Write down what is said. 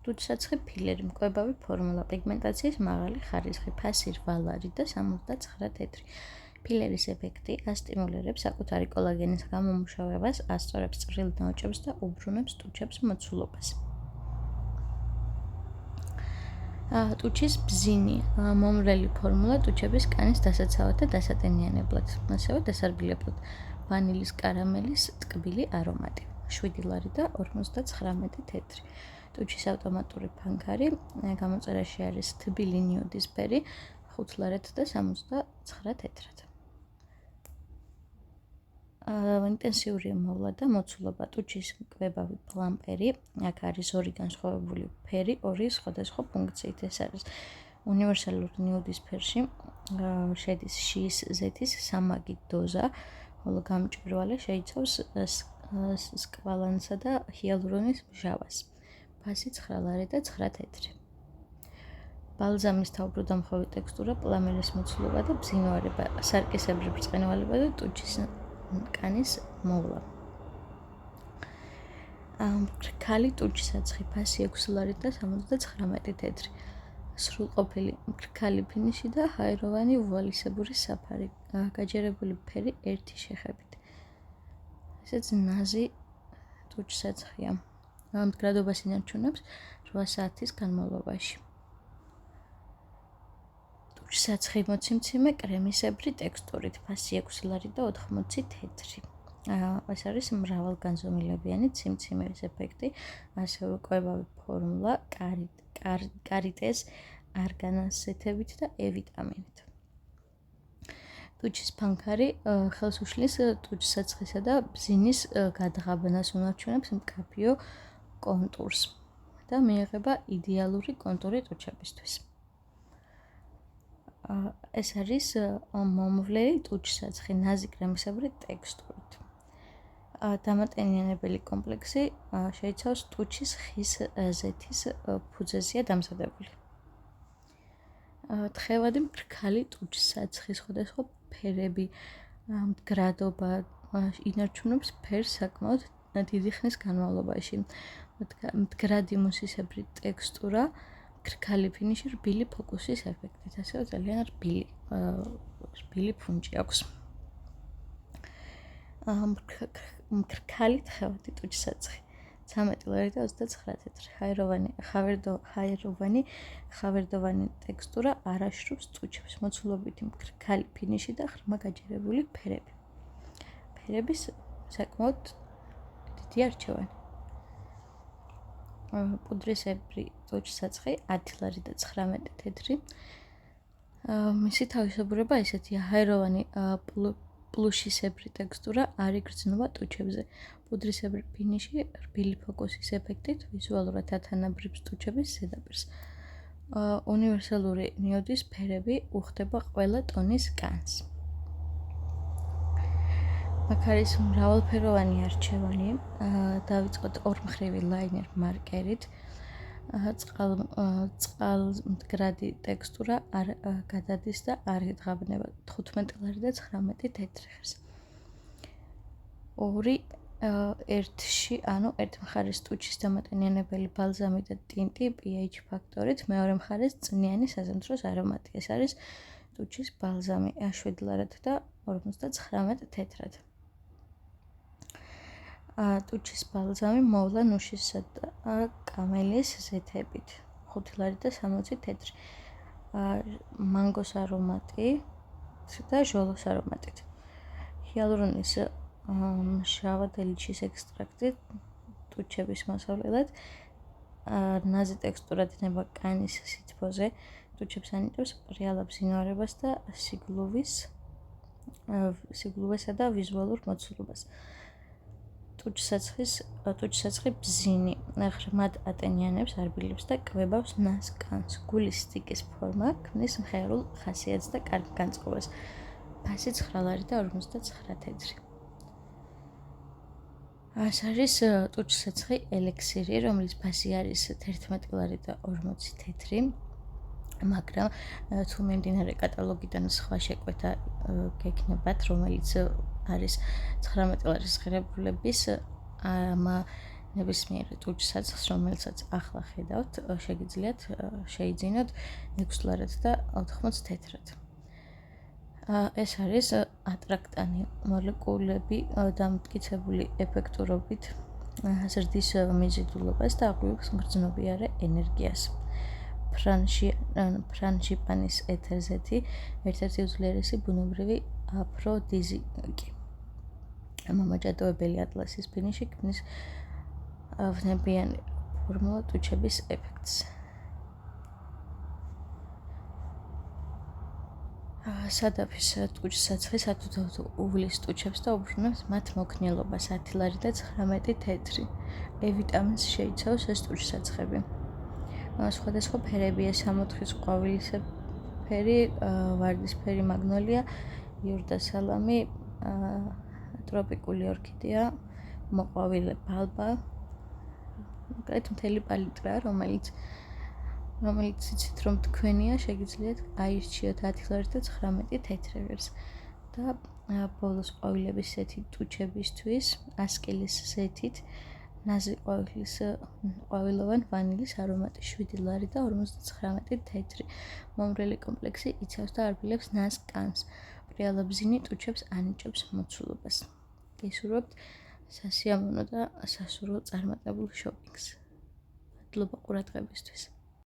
ტუჩსაცხი ფილერი, მკვებავი ფორმულა, პიგმენტაციის მაღალი ხარისხი, ფასი რვალარი და 69 თეთრი. ფილერის ეფექტი ასტიმულირებს საკუთარი კოლაგენის გამომუშავებას, ასწორებს წვრილ ნაოჭებს და უბრუნებს ტუჩებს მოცულობას. ტუჩის ბზინი, მომრელი ფორმულა ტუჩების კანის დასაცავად და დასატენიანებლად, ასევე დასარბილებლად, ვანილის კარამელის ტკბილი არომატი, 7 ლარი და 59 თეთრი. ტუჩის ავტომატური ფანქარი, გამოწერაში არის თბილი ნიუდისფერი, 5 ლარად და 69 თეთრად. ინტენსიური მოვლა და მოცულობა, ტუჩის მკვებავი პლამპერი, აქ არის ორი განსხვავებული ფერი, ორი სხვადასხვა ფუნქციით. ეს არის უნივერსალური ნიუდისფერში, შედის შიის ზეთის სამაგი დოზა, ხოლო გამჭვირვალე შეიცავს სკვალანსა და ჰიალურონის მჟავას. ფასი 9 ლარი და 9 თეთრი. ბალზამის თავბრუდამხვევი ტექსტურა, პლამელის მოცულობა და ბზინვარება, სარკისებრი ბრწყინვალება და ტუჩის კანის მოვლა. მქრქალი ტუჩსაცხი, ფასი 6 ლარი და 79 თეთრი. სრულყოფილი მქრქალი ფინიში და ჰაეროვანი უვალისებური საფარი, გაჯერებული ფერი ერთი შეხებით. ესეც ნაზი ტუჩსაცხია. მდგრადობას ინარჩუნებს 8 საათის განმავლობაში. ტუჩსაცხი მოციმციმე კრემისებრი ტექსტურით, ფასი 6 ლარი და 80 თეთრი. ეს არის მრავალგანზომილებიანი ციმციმერის ეფექტი, ასევე კვებავი ფორმულა, კარიტეს არგანაზეთებით და E-ვიტამინით. ტუჩის ფანქარი ხელს უშლის ტუჩსაცხისა და ბზინის გადაღაბნას, უნარჩუნებს მკაფიო კონტურს და მიიღება იდეალური კონტური ტუჩებისთვის. ეს არის მომვლელი ტუჩსაცხი, ნაზი კრემისებრი ტექსტურით. დამატენიანებელი კომპლექსი შეიცავს ტუჩის ხის ზეთის ფუძეზეა დამზადებული. თხევადი მქრქალი ტუჩსაცხი, სხვადასხვა ფერები, მდგრადობა ინარჩუნებს ფერს საკმაოდ დიდი ხნის განმავლობაში. მდგრადი მუსისებრი ტექსტურა, მქრქალი ფინიში, რბილი ფოკუსის ეფექტით, ასევე ძალიან რბილი ფუნჯი აქვს. მქრქალი თხევადი ტუჩსაცხი, 13 ლარი და 29 თეთრი. ხავერდოვანი ტექსტურა, არაშრობს ტუჩებს, მოცულობითი მქრქალი ფინიში და ღრმა გაჯერებული ფერები. ფერების საკმაოდ დიდი არჩევანი. პუდრისებრი ტუჩსაცხი, 10 ლარი და 19 თეთრი. მისი თავისებურება ესეთია, ჰაეროვანი პლუშისებრი ტექსტურა, არ იგრძნობა ტუჩებზე, პუდრისებრი ფინიში, რბილი ფოკუსის ეფექტით, ვიზუალურად ათანაბრებს ტუჩების ზედაპირს. უნივერსალური ნიუდის ფერები უხდება ყველა ტონის კანს. აქ არის მრავალფეროვანი არჩევანი, დავიწყოთ ორმხრივი ლაინერ მარკერით, წყალმდგრადი ტექსტურა არ გადადის და არ იღაბნება, 15 ლარი და 19 თეთრი ხერს. 2 ერთში, ანუ ერთ მხარეს ტუჩის დამატენიანებელი ბალზამი და ტინტი pH ფაქტორით, მეორე მხარეს წნიანი საზამთროს არომატი. ეს არის ტუჩის ბალზამი, 7 ლარად და 59 თეთრად. ტუჩის ბალზამი მოვლა ნუშისა და კამელის ზეთებით, 5 ლარი და 60 თეთრი. მანგოს არომატი და ჟოლოს არომატით. ჰიალურონის მჟავა დელიჩის ექსტრაქტი ტუჩების მოსავლელად, ნაზი ტექსტურა დინება კანის სითბოზე, ტუჩებს ანიჭებს პრიალა ბზინვარებას და სიგლუვესა და ვიზუალურ მოცულობას. ტუჩსაცხი ბზინი, ღრმად ატენიანებს, არბილებს და კვებავს ნაზ კანს. გულის სტიკის ფორმა ქმნის მღერულ ხასიათს და კარგ განწყობას. ფასი 9 ლარი და 59 თეთრი. ეს არის ტუჩსაცხი ელექსირი, რომლის ფასი არის 11 ლარი და 40 თეთრი. მაგრამ თუ მიმდინარე კატალოგიდან სხვა შეკვეთა გექნებათ, რომელიც არის 19 ლარის ღირებულების, ნებისმიერი ტუჩსაცხს, რომელსაც ახლა ხედავთ, შეგიძლიათ შეიძინოთ 6 ლარად და 80 თეთრად. ეს არის ატრაქტანი მოლეკულები დამტკიცებული ეფექტურობით ზრდის მიზიდულობას და აღვივებს მგრძნობიარე ენერგიას. ფრანჟიპანის ეთერზეთი ერთ-ერთი უძლიერესი ბუნებრივი აფროდიზიკი. მომაჯადოებელი ატლასის ფინიში ქმნის ვნებიანი ფორმულა ტუჩების ეფექტს. სადაფის ტუჩსაცხი სათუთავ უვლის ტუჩებს და უბრუნებს მათ მოქნილობას 10 ლარი და 19 თეთრი. ვიტამინს შეიცავს ეს ტუჩსაცხები. სხვადასხვა ფერებია: სამოთხის ყვავილისფერი, ვარდისფერი მაგნოლია, იურდა სალამი, ტროპიკული ორქიდეა, მოყვავილე ბალბა. უკეთ მთელი პალიტრა, რომელიც იცით რომ თქვენია, შეგიძლიათ აირჩიოთ 10 ლარი და 19 თეთრი ვერს. და ბოლოს ყვავილების ზეთი ტუჩებისთვის 100 კილის ზეთით ნაზი ყვავილოვან ვანილის არომატი 7 ლარი და 59 თეთრი. მომრელი კომპლექსი იცავს და არბილებს ნაზ კანს. პრიალაბზინი ტუჩებს ანიჭებს მოცულობას. გისურვებთ სასიამოვნო და სასურველ წარმატებულ შოპინგს. მადლობა ყურადღებისთვის.